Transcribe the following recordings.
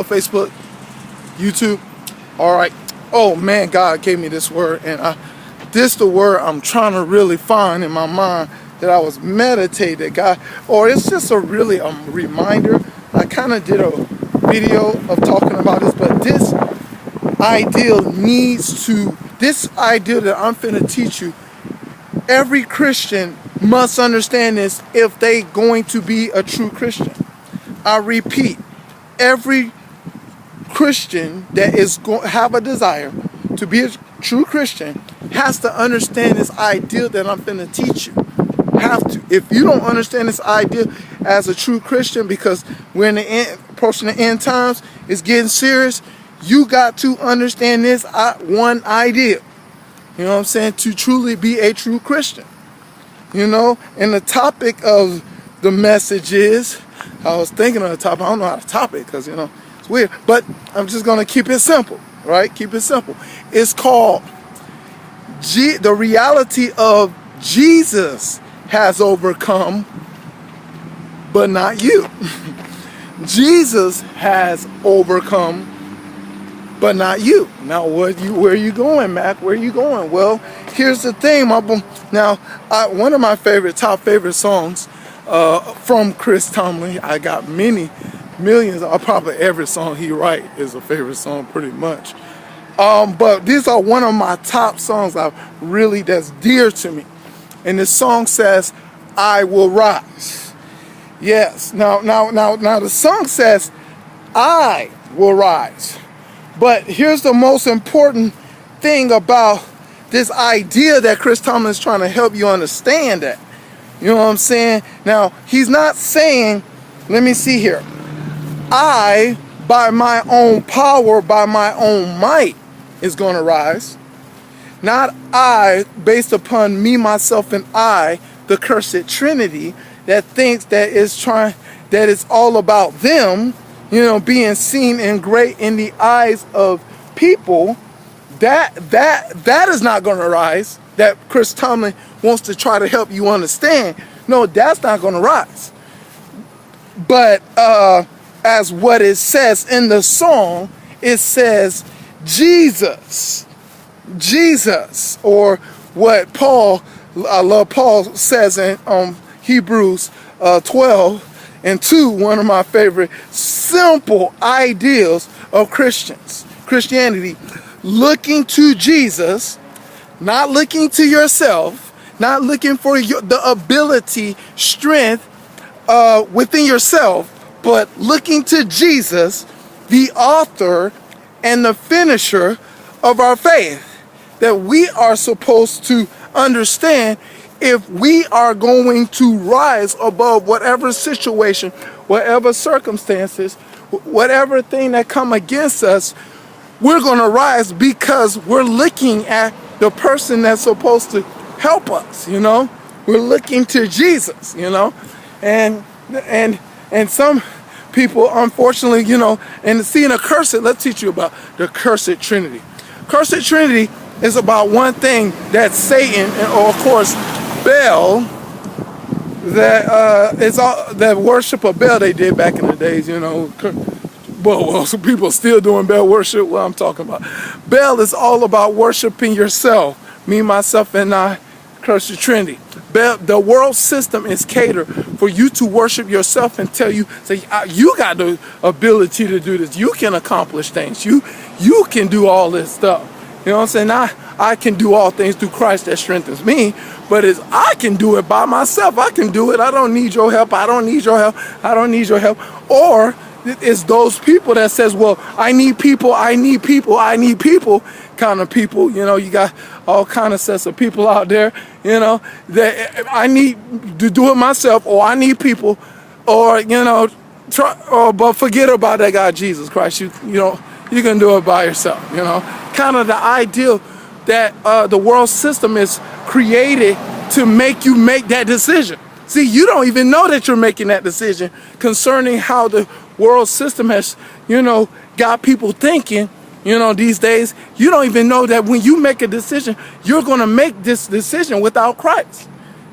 Facebook, YouTube. All right. Oh man, God gave me this word, and this the word I'm trying to really find in my mind that I was meditating. God, or it's just a really reminder. I kind of did a video of talking about this, but this ideal that I'm finna teach you, every Christian must understand this if they going to be a true Christian. I repeat, every Christian that is have a desire to be a true Christian has to understand this ideal that I'm finna teach you. Have to. If you don't understand this ideal as a true Christian, because we're in the approaching the end times, it's getting serious, you got to understand this one ideal. You know what I'm saying? To truly be a true Christian. You know, and the topic of the message is, I was thinking of the topic, I don't know how to topic because, you know, it's weird, but I'm just going to keep it simple, right? Keep it simple. It's called the reality of Jesus has overcome, but not you. Jesus has overcome, but not you. Now, where are you going, Mac? Where are you going? Well, here's the thing. Now, one of my top favorite songs from Chris Tomlin. I got millions. Probably every song he writes is a favorite song, pretty much. But these are one of my top songs that's dear to me. And this song says, "I will rise." Yes. Now the song says, "I will rise." But here's the most important thing about this idea that Chris Tomlin is trying to help you understand that. You know what I'm saying? Now, he's not saying, let me see here, I, by my own power, by my own might, is going to rise. Not I, based upon me, myself, and I, the cursed Trinity, that thinks that it's all about them, you know, being seen and great in the eyes of people. That is not going to rise. That Chris Tomlin wants to try to help you understand. No, that's not going to rise. But as what it says in the song, it says Jesus, or what Paul says in Hebrews 12:2, one of my favorite simple ideals of Christianity. Looking to Jesus, not looking to yourself, not looking for the ability, strength within yourself, but looking to Jesus, the author and the finisher of our faith, that we are supposed to understand if we are going to rise above whatever situation, whatever circumstances, whatever thing that come against us. We're going to rise because we're looking at the person that's supposed to help us, you know. We're looking to Jesus, you know. And some people, unfortunately, you know, and seeing let's teach you about the cursed Trinity. Cursed Trinity is about one thing, that Satan, or of course Baal, that worship of Baal they did back in the days, you know. Well, some people still doing Baal worship. What I'm talking about. Baal is all about worshiping yourself. Me, myself, and I, cursed Trinity. Baal, the world system is catered for you to worship yourself and tell you, say, you got the ability to do this. You can accomplish things. You can do all this stuff. You know what I'm saying? I can do all things through Christ that strengthens me. But I can do it by myself. I can do it. I don't need your help. I don't need your help. I don't need your help. Or it's those people that says, well, I need people kind of people. You know, you got all kind of sets of people out there, you know, that I need to do it myself, or I need people, or, you know, but forget about that guy, Jesus Christ. You know, you can do it by yourself, you know. Kind of the ideal that the world system is created to make you make that decision. See, you don't even know that you're making that decision concerning how the world system has, you know, got people thinking, you know, these days. You don't even know that when you make a decision, you're going to make this decision without Christ.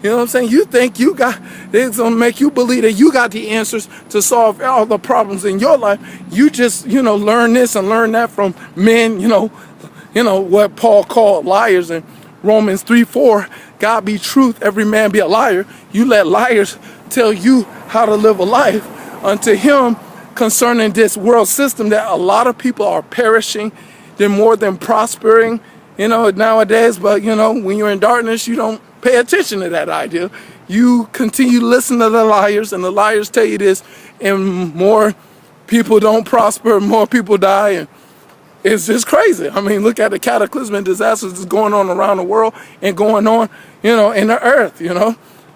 You know what I'm saying? You think you got, it's going to make you believe that you got the answers to solve all the problems in your life. You just, learn this and learn that from men, what Paul called liars in Romans 3:4. God be truth, every man be a liar. You let liars tell you how to live a life unto him concerning this world system that a lot of people are perishing. They're more than prospering, nowadays. But, when you're in darkness, you don't pay attention to that idea. You continue to listen to the liars, and the liars tell you this, and more people don't prosper, more people die, and it's just crazy. I mean, look at the cataclysmic disasters that's going on around the world and going on, in the earth,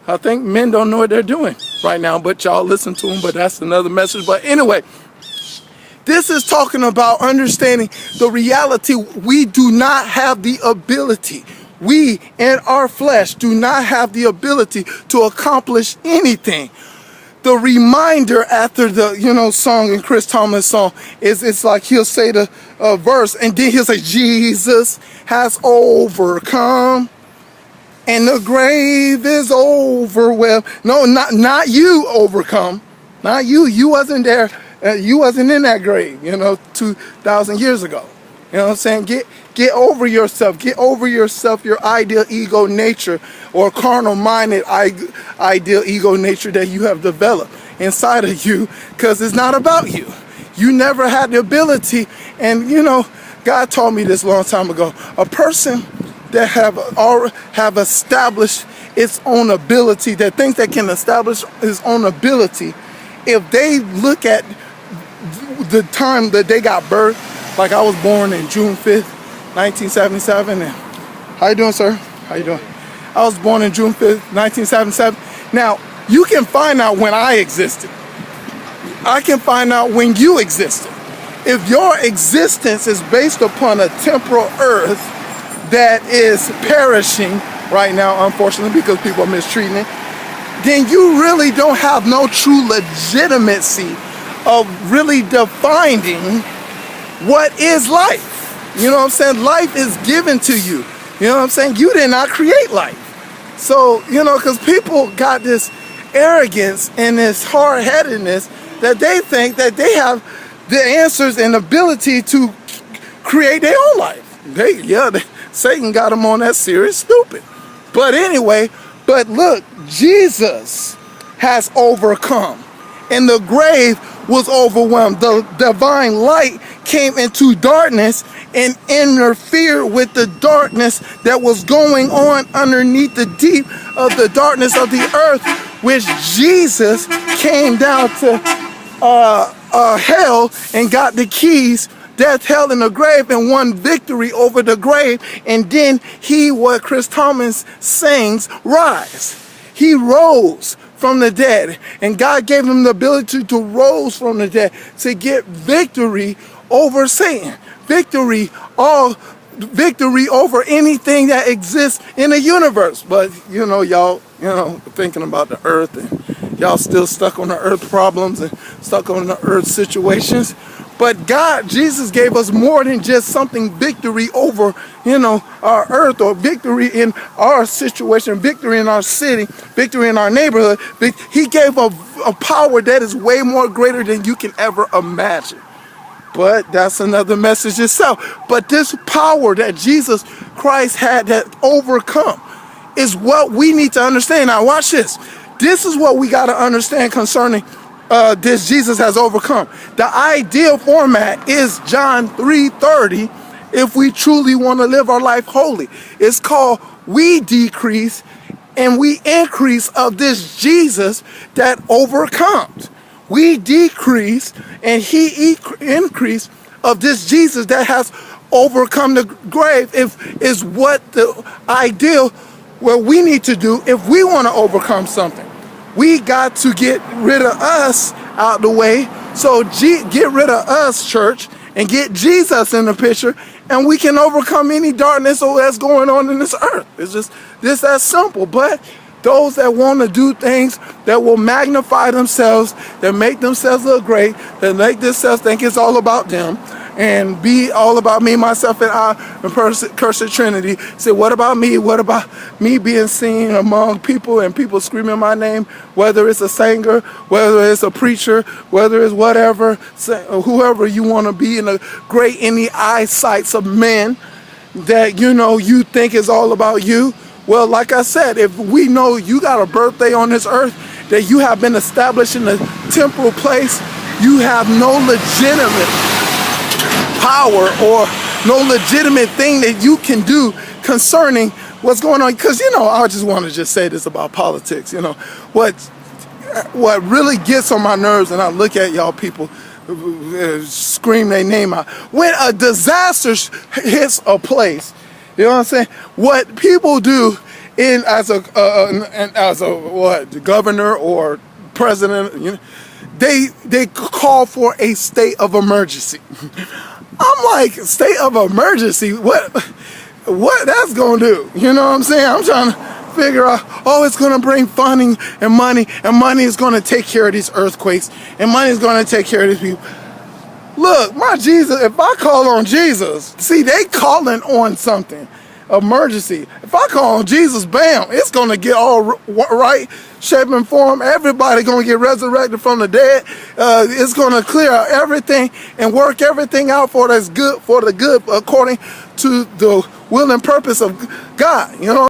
I think men don't know what they're doing right now, but y'all listen to them, but that's another message. But anyway, this is talking about understanding the reality. We do not have the ability. We in our flesh do not have the ability to accomplish anything. The reminder after the song in Chris Thomas' song is, it's like he'll say the verse and then he'll say Jesus has overcome and the grave is overwhelmed. No, not you overcome, not you. You wasn't there. You wasn't in that grave, 2,000 years ago. You know what I'm saying? Get over yourself. Get over yourself, your ideal ego nature or carnal-minded ideal ego nature that you have developed inside of you, because it's not about you. You never had the ability, and God taught me this a long time ago. A person that have established its own ability, that thinks that can establish its own ability, if they look at the time that they got birthed, like I was born in June 5th, 1977, and how you doing, sir? How you doing? I was born in June 5th, 1977. Now, you can find out when I existed. I can find out when you existed. If your existence is based upon a temporal earth that is perishing right now, unfortunately, because people are mistreating it, then you really don't have no true legitimacy of really defining what is life. You know what I'm saying? Life is given to you. You know what I'm saying? You did not create life. So, because people got this arrogance and this hard-headedness that they think that they have the answers and ability to create their own life. Satan got them on that serious stupid. But anyway, look, Jesus has overcome. And the grave was overwhelmed. The divine light came into darkness and interfered with the darkness that was going on underneath the deep of the darkness of the earth, which Jesus came down to hell and got the keys, death, hell, and the grave, and won victory over the grave. And then he, what Chris Thomas sings, rise. He rose from the dead, and God gave him the ability to rise from the dead to get victory over Satan, victory over anything that exists in the universe. But y'all thinking about the earth, and y'all still stuck on the earth problems and stuck on the earth situations. But Jesus gave us more than just something, victory over, our earth, or victory in our situation, victory in our city, victory in our neighborhood. He gave a power that is way more greater than you can ever imagine. But that's another message itself. But this power that Jesus Christ had that overcome is what we need to understand. Now watch this. This is what we got to understand concerning this Jesus has overcome. The ideal format is John 3:30 if we truly want to live our life holy. It's called we decrease and we increase of this Jesus that overcomes. We decrease and he increase of this Jesus that has overcome the grave is what the ideal what we need to do if we want to overcome something. We got to get rid of us out the way. So get rid of us, church, and get Jesus in the picture, and we can overcome any darkness that's going on in this earth. It's just this that simple. But those that want to do things that will magnify themselves, that make themselves look great, that make themselves think it's all about them, and be all about me, myself, and I, and cursed Trinity. Say, what about me? What about me being seen among people and people screaming my name, whether it's a singer, whether it's a preacher, whether it's whatever, whoever you want to be in the great in the eyesights of men that, you know, you think is all about you. Well, like I said, if we know you got a birthday on this earth, that you have been established in a temporal place, you have no legitimate power or no legitimate thing that you can do concerning what's going on. Because, you know, I just want to just say this about politics. You know, what really gets on my nerves, and I look at y'all people scream their name out, when a disaster hits a place, you know what I'm saying? What people do as a governor or president, you know, they call for a state of emergency. I'm like, state of emergency? What that's gonna do? You know what I'm saying? I'm trying to figure out, oh, it's gonna bring funding and money is gonna take care of these earthquakes, and money is gonna take care of these people. Look, my Jesus, if I call on Jesus, see, they calling on something, emergency. If I call on Jesus, bam, it's gonna get all right, shape and form. Everybody gonna get resurrected from the dead. It's gonna clear out everything and work everything out for the good according to the will and purpose of God. You know